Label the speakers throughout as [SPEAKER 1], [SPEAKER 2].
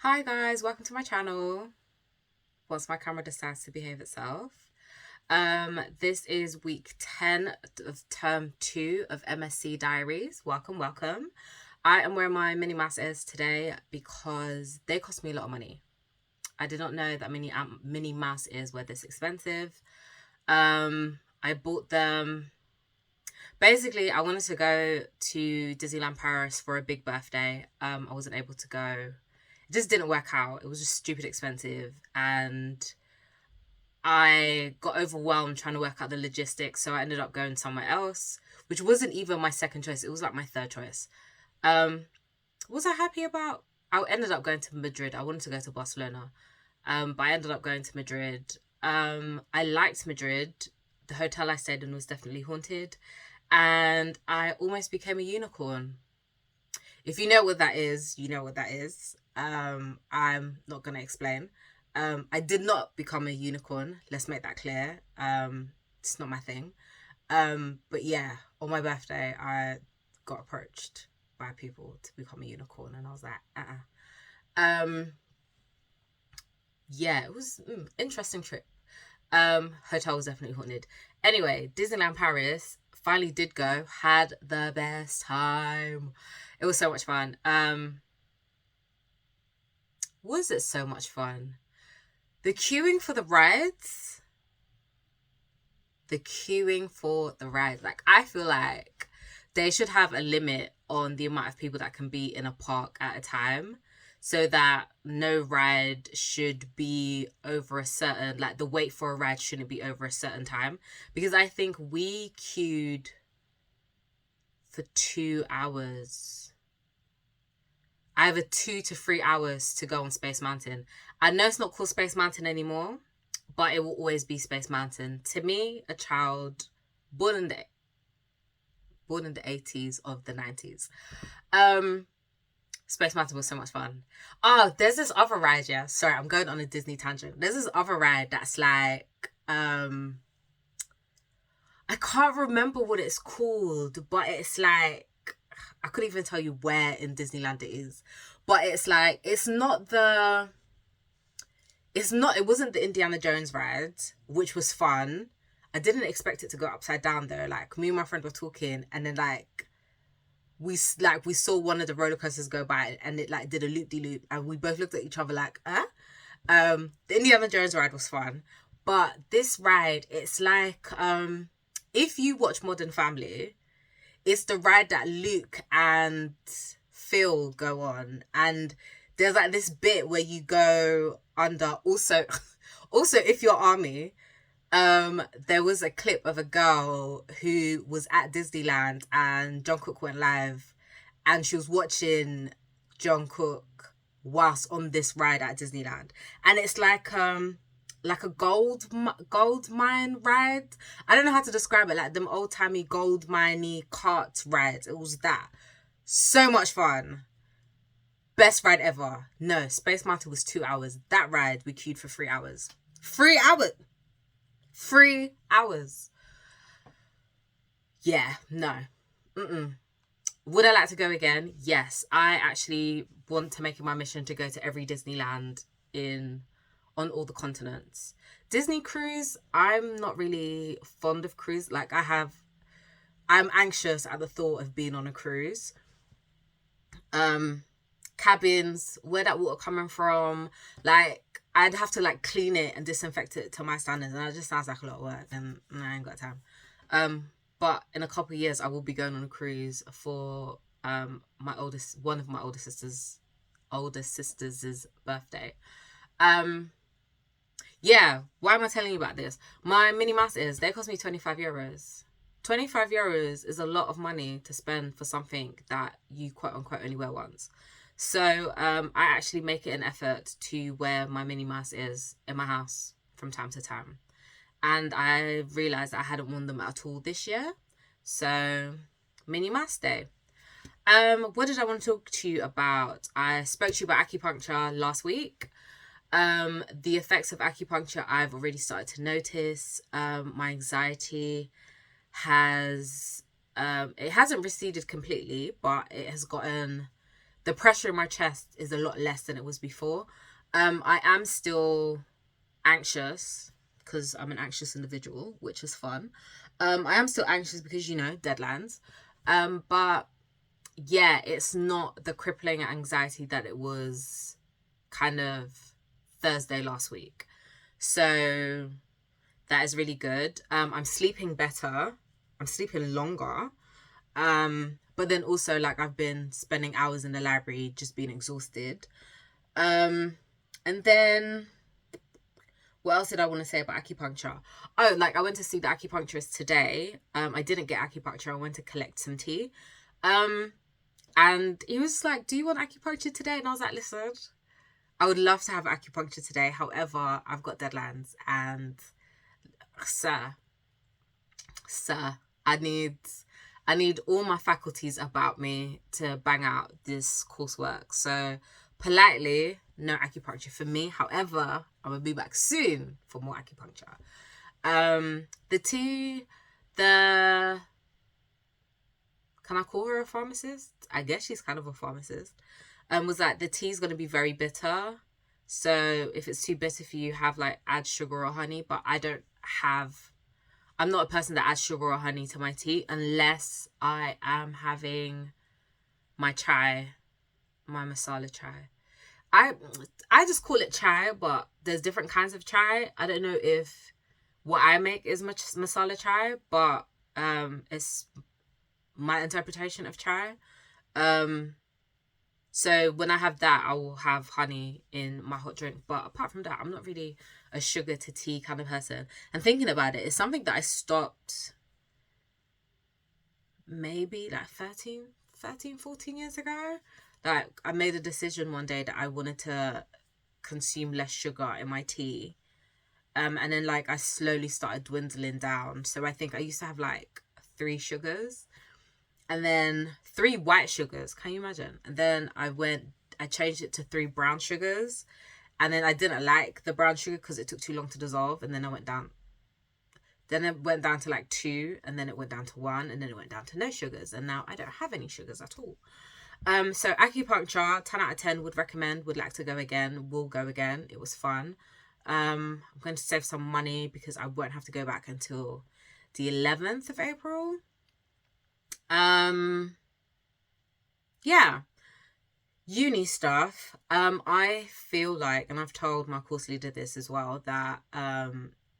[SPEAKER 1] Hi guys, welcome to my channel. Once my camera decides to behave itself. This is week 10 of term 2 of MSc Diaries. Welcome, welcome. I am wearing my mini masses today because they cost me a lot of money. I did not know that mini masses were this expensive. I bought them. Basically, I wanted to go to Disneyland Paris for a big birthday. I wasn't able to go. It just didn't work out. It was just stupid expensive, and I got overwhelmed trying to work out the logistics, so I ended up going somewhere else, which wasn't even my second choice. It was like my third choice. Um, was I happy about? I ended up going to Madrid. I wanted to go to Barcelona, but I ended up going to Madrid. I liked Madrid. The hotel I stayed in was definitely haunted, and I almost became a unicorn. If you know what that is, you know what that is. I'm not gonna explain. I did not become a unicorn. Let's make that clear. It's not my thing. But yeah, on my birthday, I got approached by people to become a unicorn, and I was like, Um, yeah, it was interesting trip. Hotel was definitely haunted. Anyway, Disneyland Paris finally did go. Had the best time. It was so much fun. Was it so much fun? The queuing for the rides. The queuing for the rides. Like, I feel like they should have a limit on the amount of people that can be in a park at a time, so that no ride should be over a certain, like, the wait for a ride shouldn't be over a certain time. Because I think we queued for 2 hours, either 2 to 3 hours to go on Space Mountain. I know it's not called Space Mountain anymore, but it will always be Space Mountain. To me, a child born in the 80s of the 90s. Space Mountain was so much fun. Oh, there's this other ride, yeah. Sorry, I'm going on a Disney tangent. There's this other ride that's like, I can't remember what it's called, but it's like, I couldn't even tell you where in Disneyland it is. But it's like, it wasn't the Indiana Jones ride, which was fun. I didn't expect it to go upside down though. Like, me and my friend were talking, and then we saw one of the roller coasters go by, and it like did a loop de loop, and we both looked at each other like, huh? The Indiana Jones ride was fun, but this ride, it's like, if you watch Modern Family, it's the ride that Luke and Phil go on, and there's like this bit where you go under. Also, also if you're Army, there was a clip of a girl who was at Disneyland and John Cook went live, and she was watching John Cook whilst on this ride at Disneyland, and it's like a gold mine ride. I don't know how to describe it. Like them old timey gold miney cart rides. It was that. So much fun. Best ride ever. No, Space Mountain was 2 hours. That ride we queued for 3 hours. 3 hours. 3 hours. Yeah, no. Mm-mm. Would I like to go again? Yes. I actually want to make it my mission to go to every Disneyland on all the continents. Disney cruise, I'm not really fond of cruise. Like, I'm anxious at the thought of being on a cruise. Cabins, where that water coming from, like, I'd have to like clean it and disinfect it to my standards, and that just sounds like a lot of work, and I ain't got time. But in a couple of years I will be going on a cruise for one of my older sisters' birthday. Um yeah, why am I telling you about this? My mini masters, they cost me €25. €25 is a lot of money to spend for something that you quote unquote only wear once. So I actually make it an effort to wear my mini masters in my house from time to time. And I realised I hadn't worn them at all this year. So, mini mask day. What did I want to talk to you about? I spoke to you about acupuncture last week. The effects of acupuncture I've already started to notice. My anxiety has it hasn't receded completely, but it has gotten the pressure in my chest is a lot less than it was before. I am still anxious because I'm an anxious individual, which is fun. I am still anxious because, deadlines. But yeah, it's not the crippling anxiety that it was kind of Thursday last week. So that is really good. I'm sleeping better. I'm sleeping longer. But then also, like, I've been spending hours in the library just being exhausted. And then what else did I want to say about acupuncture? Oh, like, I went to see the acupuncturist today. I didn't get acupuncture. I went to collect some tea. And he was like, do you want acupuncture today? And I was like, listen, I would love to have acupuncture today. However, I've got deadlines and sir, I need all my faculties about me to bang out this coursework. So politely, no acupuncture for me. However, I'm gonna be back soon for more acupuncture. Can I call her a pharmacist? I guess she's kind of a pharmacist. Was like, the tea's gonna be very bitter. So if it's too bitter for you, add sugar or honey. But I'm not a person that adds sugar or honey to my tea unless I am having my chai, my masala chai. I just call it chai, but there's different kinds of chai. I don't know if what I make is much masala chai, but it's my interpretation of chai. So when I have that, I will have honey in my hot drink. But apart from that, I'm not really a sugar to tea kind of person. And thinking about it, it's something that I stopped maybe like 14 years ago. Like, I made a decision one day that I wanted to consume less sugar in my tea. And then, like, I slowly started dwindling down. So I think I used to have like 3 sugars. And then 3 white sugars. Can you imagine? And then I changed it to 3 brown sugars. And then I didn't like the brown sugar because it took too long to dissolve. And then I went down. Then it went down to like 2. And then it went down to 1. And then it went down to no sugars. And now I don't have any sugars at all. So acupuncture, 10 out of 10 would recommend, would like to go again, will go again. It was fun. I'm going to save some money because I won't have to go back until the 11th of April. Yeah, uni stuff. I feel like, and I've told my course leader this as well, that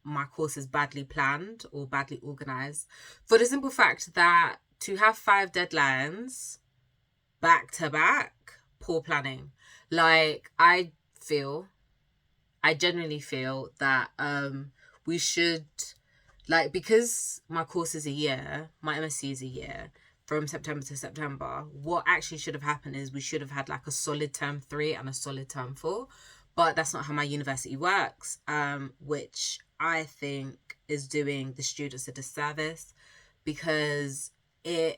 [SPEAKER 1] my course is badly planned or badly organized for the simple fact that to have 5 deadlines back to back, poor planning. Like, I genuinely feel that we should, like, because my course is a year, my MSc is a year, from September to September, what actually should have happened is we should have had like a solid term 3 and a solid term 4. But that's not how my university works, which I think is doing the students a disservice, because doing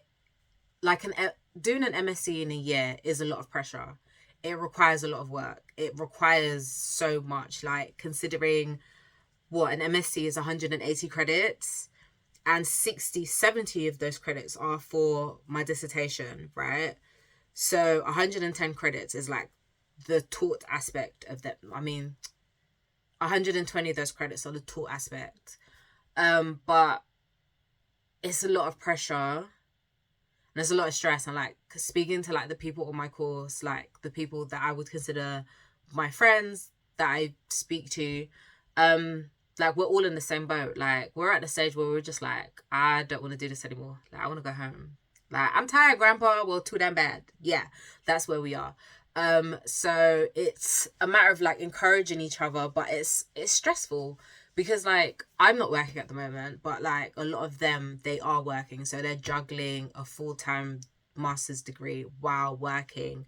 [SPEAKER 1] an MSc in a year is a lot of pressure. It requires a lot of work. It requires so much, like, considering what an MSc is 180 credits, and 70 of those credits are for my dissertation, right? So 110 credits is like the taught aspect of that. I mean, 120 of those credits are the taught aspect. But it's a lot of pressure. And there's a lot of stress. And like, speaking to like the people on my course, like the people that I would consider my friends that I speak to, like, we're all in the same boat. Like, we're at the stage where we're just like, I don't want to do this anymore. Like, I want to go home. Like, I'm tired, Grandpa. Well, too damn bad. Yeah, that's where we are. So it's a matter of like encouraging each other, but it's stressful because, like, I'm not working at the moment, but like a lot of them, they are working. So they're juggling a full-time master's degree while working.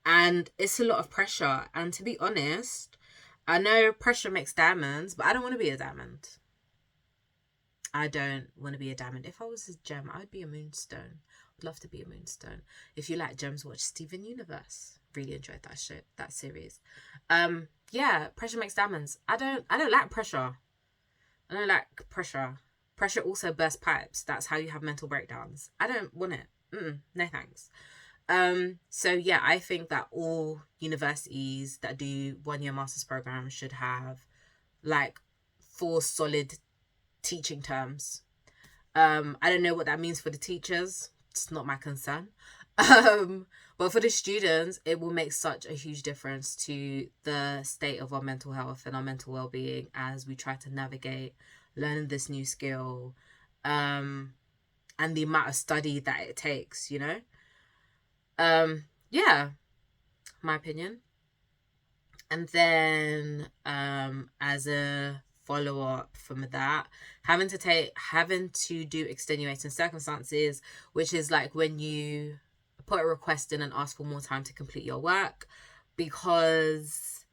[SPEAKER 1] And it's a lot of pressure. And to be honest, I know pressure makes diamonds, but I don't want to be a diamond. I don't want to be a diamond. If I was a gem, I'd be a moonstone. I'd love to be a moonstone. If you like gems, watch Steven Universe. Really enjoyed that series. Yeah, pressure makes diamonds. I don't like pressure. I don't like pressure. Pressure also bursts pipes. That's how you have mental breakdowns. I don't want it. No thanks. So yeah, I think that all universities that do 1 year master's programs should have like 4 solid teaching terms. I don't know what that means for the teachers. It's not my concern. Um, but for the students, it will make such a huge difference to the state of our mental health and our mental well-being as we try to navigate learning this new skill, um, and the amount of study that it takes, you know? Yeah, my opinion. And then as a follow up from that, having to do extenuating circumstances, which is like when you put a request in and ask for more time to complete your work, because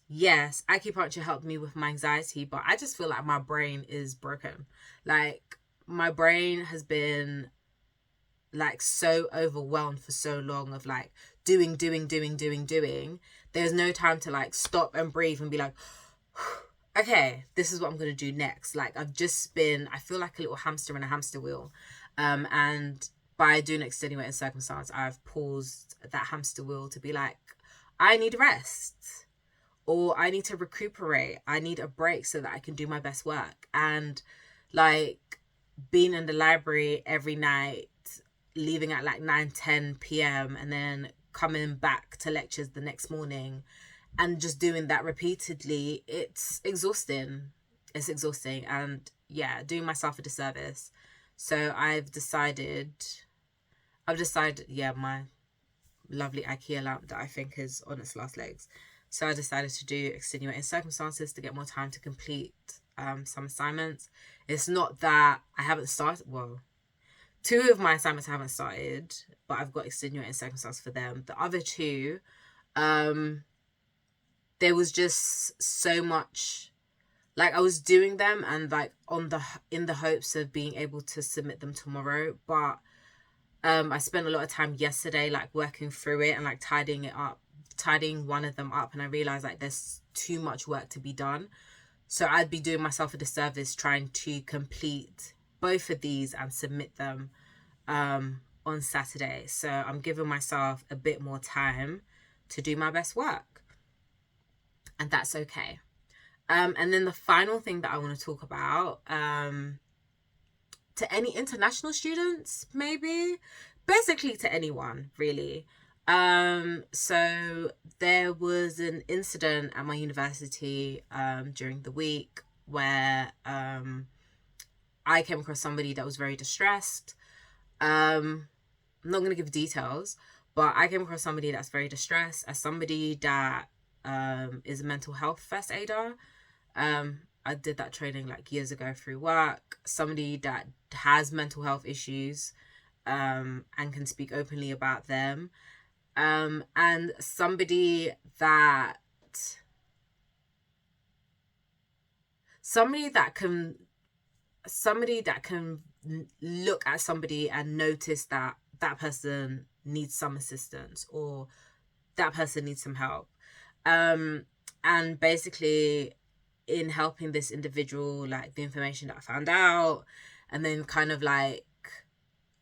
[SPEAKER 1] yes, acupuncture helped me with my anxiety, but I just feel like my brain is broken. Like my brain has been like so overwhelmed for so long of like doing. There's no time to like stop and breathe and be like, okay, this is what I'm gonna do next. Like I feel like a little hamster in a hamster wheel. And by doing extenuating circumstance, I've paused that hamster wheel to be like, I need rest, or I need to recuperate. I need a break so that I can do my best work. And like being in the library every night, leaving at like 9-10 p.m. and then coming back to lectures the next morning and just doing that repeatedly, it's exhausting. It's exhausting. And yeah, doing myself a disservice. So I've decided, yeah, my lovely IKEA lamp that I think is on its last legs. So I decided to do extenuating circumstances to get more time to complete some assignments. It's not that I haven't started, well, 2 of my assignments I haven't started, but I've got extenuating circumstances for them. The other two, um, there was just so much, like I was doing them and like in the hopes of being able to submit them tomorrow, but I spent a lot of time yesterday like working through it and like tidying one of them up, and I realized like there's too much work to be done. So I'd be doing myself a disservice trying to complete both of these and submit them on Saturday. So I'm giving myself a bit more time to do my best work, and that's okay. And then the final thing that I want to talk about, to any international students, maybe, basically to anyone, really. So there was an incident at my university during the week where I came across somebody that was very distressed. I'm not going to give details, but I came across somebody that's very distressed, as somebody that is a mental health first aider. I did that training like years ago through work. Somebody that has mental health issues and can speak openly about them. And somebody that can look at somebody and notice that that person needs some assistance or that person needs some help. And basically in helping this individual, like the information that I found out, and then kind of like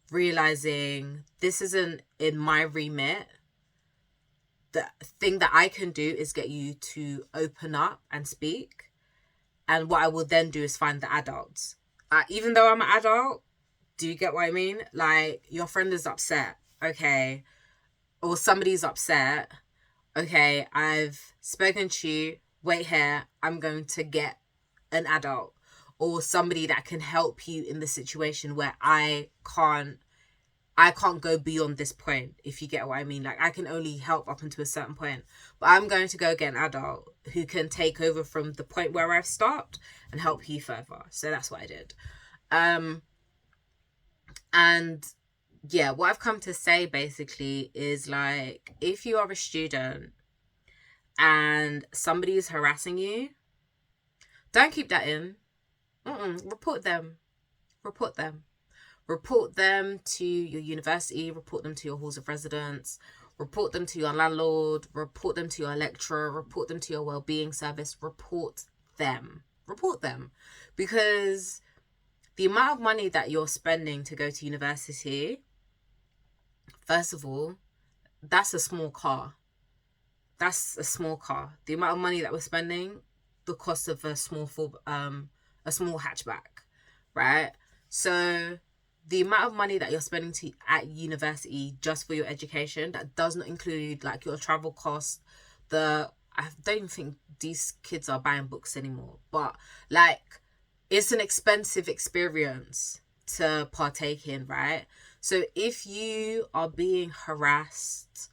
[SPEAKER 1] realizing this isn't in my remit. The thing that I can do is get you to open up and speak. And what I will then do is find the adults. Even though I'm an adult, do you get what I mean? Like, your friend is upset, okay, or somebody's upset, okay, I've spoken to you, wait here, I'm going to get an adult or somebody that can help you in the situation where I can't go beyond this point, if you get what I mean. Like, I can only help up until a certain point, but I'm going to go get an adult who can take over from the point where I've stopped and help you further. So that's what I did. And yeah, what I've come to say basically is like, if you are a student and somebody is harassing you, don't keep that in. Report them. Report them to your university, report them to your halls of residence, report them to your landlord, report them to your lecturer, report them to your well-being service, report them. Because the amount of money that you're spending to go to university First of all, that's a small car. That's a small car. The amount of money that we're spending, the cost of a small hatchback, right? So the amount of money that you're spending at university just for your education, that does not include like your travel costs. I don't even think these kids are buying books anymore, but like it's an expensive experience to partake in, right? So if you are being harassed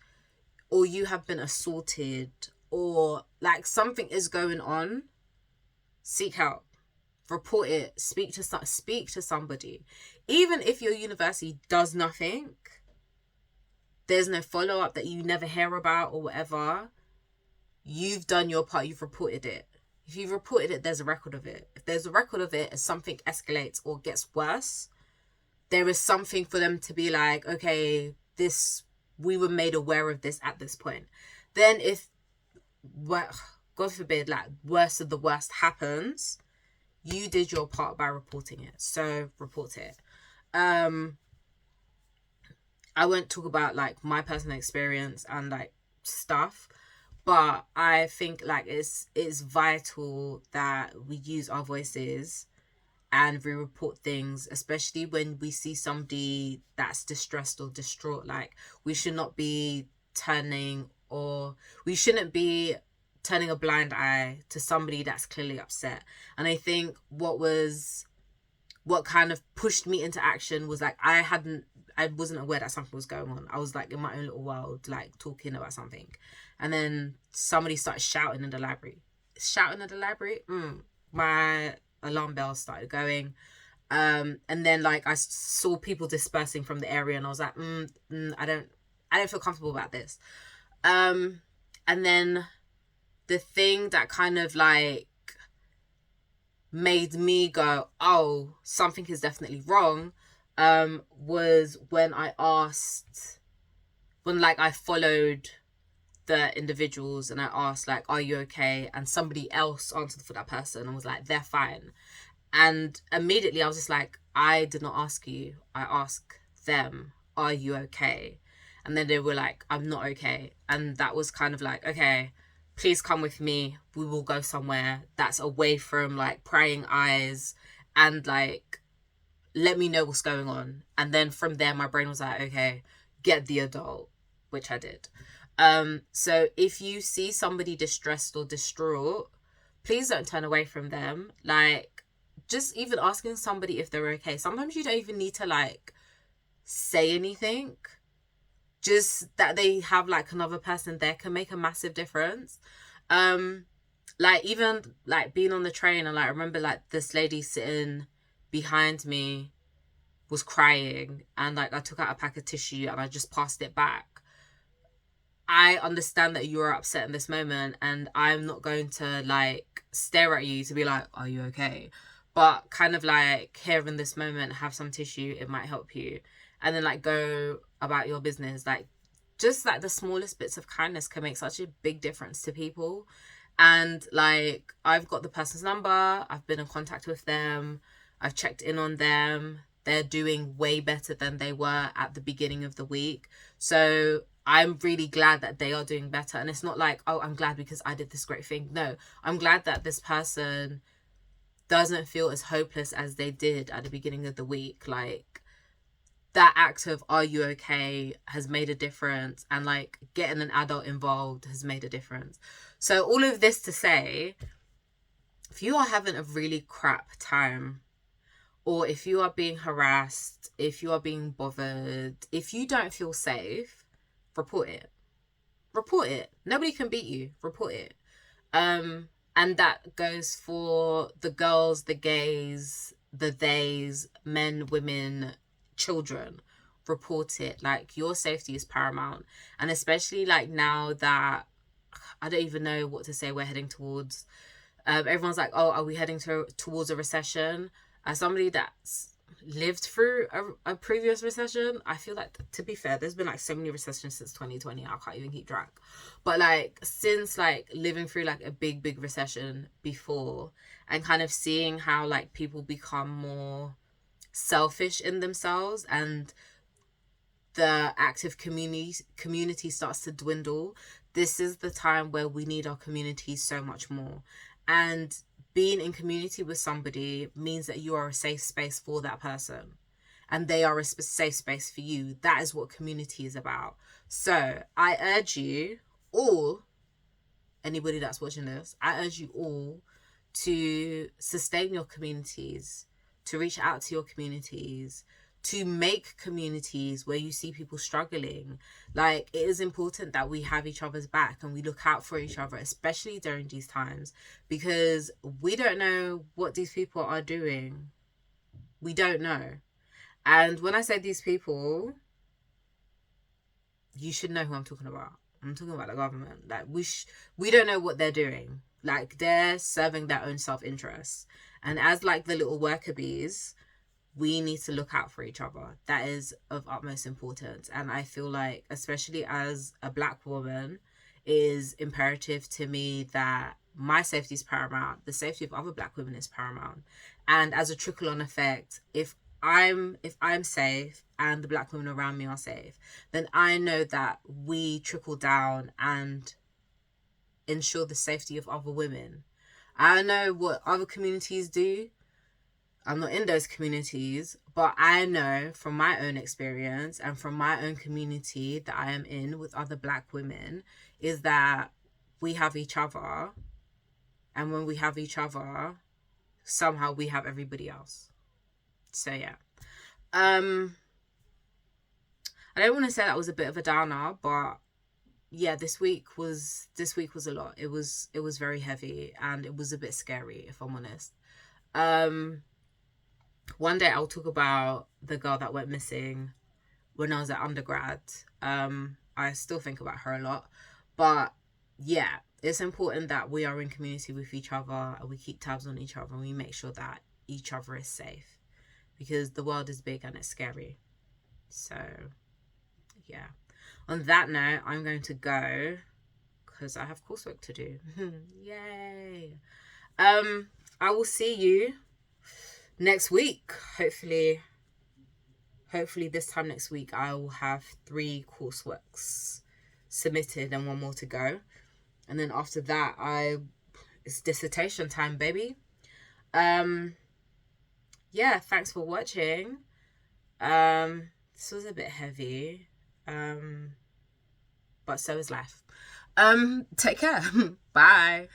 [SPEAKER 1] or you have been assaulted or like something is going on, seek help, report it, speak to somebody. Even if your university does nothing, there's no follow-up that you never hear about or whatever, you've done your part, you've reported it. If you've reported it, there's a record of it. If there's a record of it and something escalates or gets worse, there is something for them to be like, okay, we were made aware of this at this point. Then if, God forbid, like worst of the worst happens, you did your part by reporting it. So report it. I won't talk about like my personal experience and like stuff, but I think like it's vital that we use our voices and we report things, especially when we see somebody that's distressed or distraught. Like we shouldn't be turning a blind eye to somebody that's clearly upset. And I think what kind of pushed me into action was like I wasn't aware that something was going on. I was like in my own little world, like talking about something, and then somebody started shouting in the library. My alarm bells started going, and then like I saw people dispersing from the area, and I was like, I don't feel comfortable about this. And then the thing that kind of like made me go, oh, something is definitely wrong, was when I followed the individuals and I asked like, are you okay? And somebody else answered for that person and was like, they're fine. And immediately I was just like, I did not ask you. I asked them, are you okay? And then they were like, I'm not okay. And that was kind of like, okay, please come with me. We will go somewhere that's away from like prying eyes, and like, let me know what's going on. And then from there, my brain was like, okay, get the adult, which I did. So if you see somebody distressed or distraught, please don't turn away from them. Like, just even asking somebody if they're okay. Sometimes you don't even need to like say anything. Just that they have like another person there can make a massive difference. Like even like being on the train, and like I remember like this lady sitting behind me was crying, and like I took out a pack of tissue and I just passed it back. I understand that you are upset in this moment, and I'm not going to like stare at you to be like, are you okay? But kind of like, here in this moment, have some tissue, it might help you. And then like go about your business. Like just like the smallest bits of kindness can make such a big difference to people. And like I've got the person's number, I've been in contact with them, I've checked in on them. They're doing way better than they were at the beginning of the week. So I'm really glad that they are doing better. And it's not like, oh, I'm glad because I did this great thing. No, I'm glad that this person doesn't feel as hopeless as they did at the beginning of the week. Like that act of, are you okay, has made a difference. And like getting an adult involved has made a difference. So all of this to say, if you are having a really crap time, or if you are being harassed, if you are being bothered, if you don't feel safe, report it. Report it. Nobody can beat you. Report it. And that goes for the girls, the gays, the theys, men, women, children. Report it. Like, your safety is paramount. And especially like now that I don't even know what to say we're heading towards. Everyone's like, oh, are we heading towards a recession? As somebody that's lived through a previous recession, I feel like, to be fair, there's been like so many recessions since 2020, I can't even keep track. But like since like living through like a big recession before, and kind of seeing how like people become more selfish in themselves, and the active community starts to dwindle, this is the time where we need our community so much more. And being in community with somebody means that you are a safe space for that person, and they are a safe space for you. That is what community is about. So I urge you all, anybody that's watching this, I urge you all to sustain your communities, to reach out to your communities, to make communities where you see people struggling. Like, it is important that we have each other's back and we look out for each other, especially during these times, because we don't know what these people are doing. We don't know. And when I say these people, you should know who I'm talking about. I'm talking about the government. Like, we don't know what they're doing. Like, they're serving their own self-interest. And as like the little worker bees, we need to look out for each other. That is of utmost importance. And I feel like, especially as a Black woman, it is imperative to me that my safety is paramount. The safety of other Black women is paramount. And as a trickle-on effect, if I'm safe and the Black women around me are safe, then I know that we trickle down and ensure the safety of other women. I know what other communities do. I'm not in those communities, but I know from my own experience and from my own community that I am in with other Black women is that we have each other. And when we have each other, somehow we have everybody else. So yeah. I don't want to say that was a bit of a downer, but yeah, this week was a lot. It was very heavy and it was a bit scary, if I'm honest. One day I'll talk about the girl that went missing when I was at undergrad. I still think about her a lot, but yeah, it's important that we are in community with each other and we keep tabs on each other and we make sure that each other is safe, because the world is big and it's scary. So yeah, on that note, I'm going to go because I have coursework to do. Yay. I will see you next week. Hopefully this time next week I will have 3 courseworks submitted and 1 more to go. And then after that, it's dissertation time, baby. Yeah, thanks for watching. This was a bit heavy. But so is life. Take care. Bye.